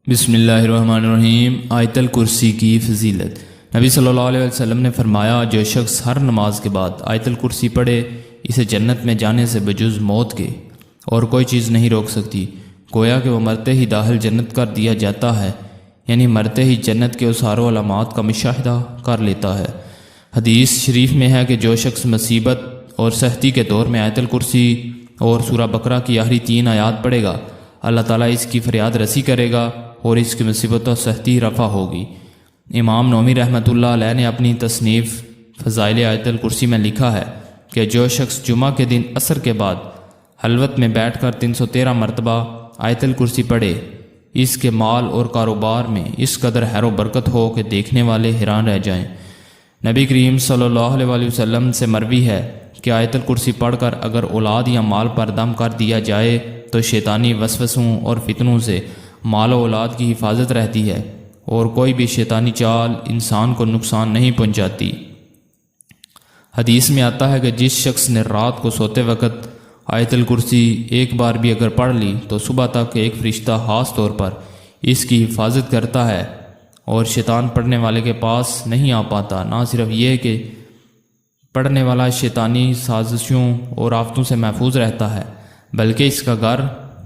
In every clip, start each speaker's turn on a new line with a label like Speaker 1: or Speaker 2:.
Speaker 1: بسم اللہ الرحمن الرحیم۔ آیت الکرسی کی فضیلت۔ نبی صلی اللہ علیہ وسلم نے فرمایا، جو شخص ہر نماز کے بعد آیت الکرسی پڑھے اسے جنت میں جانے سے بجز موت کے اور کوئی چیز نہیں روک سکتی، گویا کہ وہ مرتے ہی داخل جنت کر دیا جاتا ہے، یعنی مرتے ہی جنت کے اسارو علامات کا مشاہدہ کر لیتا ہے۔ حدیث شریف میں ہے کہ جو شخص مصیبت اور سختی کے دور میں آیت الکرسی اور سورہ بقرہ کی آخری 3 آیات پڑھے گا، اللہ تعالیٰ اس کی فریاد رسی کرے گا اور اس کی مصیبت و سختی رفع ہوگی۔ امام نووی رحمۃ اللہ علیہ نے اپنی تصنیف فضائل آیت الکرسی میں لکھا ہے کہ جو شخص جمعہ کے دن عصر کے بعد خلوت میں بیٹھ کر 313 مرتبہ آیت الکرسی پڑھے، اس کے مال اور کاروبار میں اس قدر خیر و برکت ہو کہ دیکھنے والے حیران رہ جائیں۔ نبی کریم صلی اللہ علیہ وسلم سے مروی ہے کہ آیت الکرسی پڑھ کر اگر اولاد یا مال پر دم کر دیا جائے تو شیطانی وسوسوں اور فتنوں سے مال و اولاد کی حفاظت رہتی ہے اور کوئی بھی شیطانی چال انسان کو نقصان نہیں پہنچاتی۔ حدیث میں آتا ہے کہ جس شخص نے رات کو سوتے وقت آیت الکرسی ایک بار بھی اگر پڑھ لی تو صبح تک ایک فرشتہ خاص طور پر اس کی حفاظت کرتا ہے اور شیطان پڑھنے والے کے پاس نہیں آ پاتا۔ نہ صرف یہ کہ پڑھنے والا شیطانی سازشوں اور آفتوں سے محفوظ رہتا ہے، بلکہ اس کا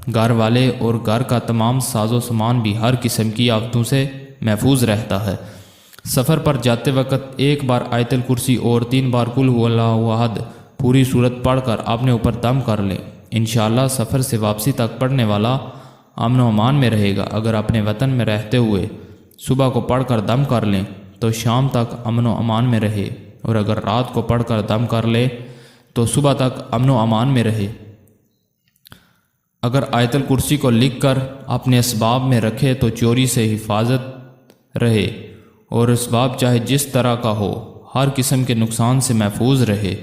Speaker 1: گھر والے اور گھر کا تمام ساز و سامان بھی ہر قسم کی آفتوں سے محفوظ رہتا ہے۔ سفر پر جاتے وقت ایک بار آیت الکرسی اور 3 بار قل هو اللہ احد پوری صورت پڑھ کر اپنے اوپر دم کر لیں، انشاءاللہ سفر سے واپسی تک پڑھنے والا امن و امان میں رہے گا۔ اگر اپنے وطن میں رہتے ہوئے صبح کو پڑھ کر دم کر لیں تو شام تک امن و امان میں رہے، اور اگر رات کو پڑھ کر دم کر لے تو صبح تک امن و امان میں رہے۔ اگر آیت الکرسی کو لکھ کر اپنے اسباب میں رکھے تو چوری سے حفاظت رہے، اور اسباب چاہے جس طرح کا ہو ہر قسم کے نقصان سے محفوظ رہے۔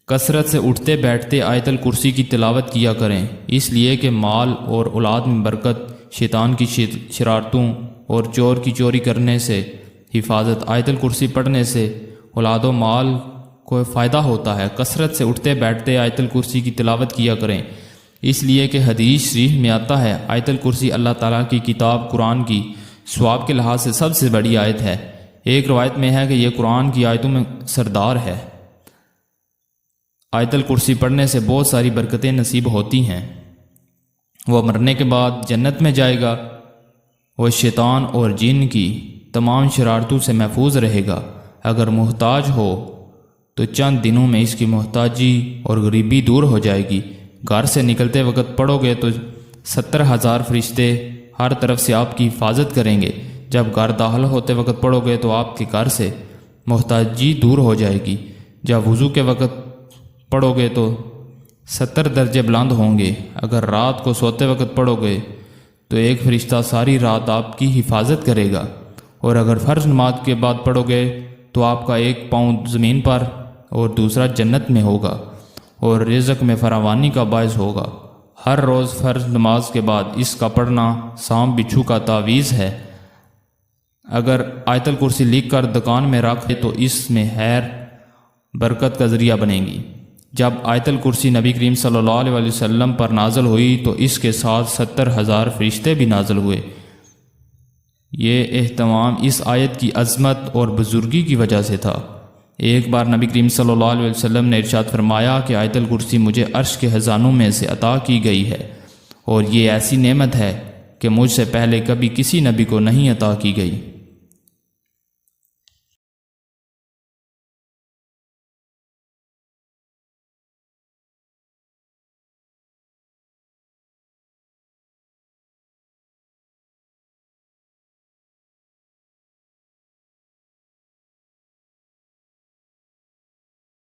Speaker 1: کثرت سے اٹھتے بیٹھتے آیت الکرسی کی تلاوت کیا کریں، اس لیے کہ مال اور اولاد میں برکت، شیطان کی شرارتوں اور چور کی چوری کرنے سے حفاظت آیت الکرسی پڑھنے سے اولاد و مال کو فائدہ ہوتا ہے۔ کثرت سے اٹھتے بیٹھتے آیت الکرسی کی تلاوت کیا کریں، اس لیے کہ حدیث شریف میں آتا ہے آیت الکرسی اللہ تعالیٰ کی کتاب قرآن کی ثواب کے لحاظ سے سب سے بڑی آیت ہے۔ ایک روایت میں ہے کہ یہ قرآن کی آیتوں میں سردار ہے۔ آیت الکرسی پڑھنے سے بہت ساری برکتیں نصیب ہوتی ہیں۔ وہ مرنے کے بعد جنت میں جائے گا، وہ شیطان اور جن کی تمام شرارتوں سے محفوظ رہے گا۔ اگر محتاج ہو تو چند دنوں میں اس کی محتاجی اور غریبی دور ہو جائے گی۔ گھر سے نکلتے وقت پڑھو گے تو 70,000 فرشتے ہر طرف سے آپ کی حفاظت کریں گے۔ جب گھر داخل ہوتے وقت پڑھو گے تو آپ کے گھر سے محتاجی دور ہو جائے گی۔ جب وضو کے وقت پڑھو گے تو 70 درجے بلند ہوں گے۔ اگر رات کو سوتے وقت پڑھو گے تو ایک فرشتہ ساری رات آپ کی حفاظت کرے گا، اور اگر فرض نماز کے بعد پڑھو گے تو آپ کا 1 پاؤں زمین پر اور دوسرا جنت میں ہوگا، اور رزق میں فراوانی کا باعث ہوگا۔ ہر روز فرض نماز کے بعد اس کا پڑھنا سانپ بچھو کا تعویذ ہے۔ اگر آیت الکرسی لکھ کر دکان میں رکھ دے تو اس میں خیر برکت کا ذریعہ بنے گی۔ جب آیت الکرسی نبی کریم صلی اللہ علیہ وسلم پر نازل ہوئی تو اس کے ساتھ 70,000 فرشتے بھی نازل ہوئے۔ یہ اہتمام اس آیت کی عظمت اور بزرگی کی وجہ سے تھا۔ ایک بار نبی کریم صلی اللہ علیہ وسلم نے ارشاد فرمایا کہ آیت الکرسی مجھے عرش کے خزانوں میں سے عطا کی گئی ہے، اور یہ ایسی نعمت ہے کہ مجھ سے پہلے کبھی کسی نبی کو نہیں عطا کی گئی۔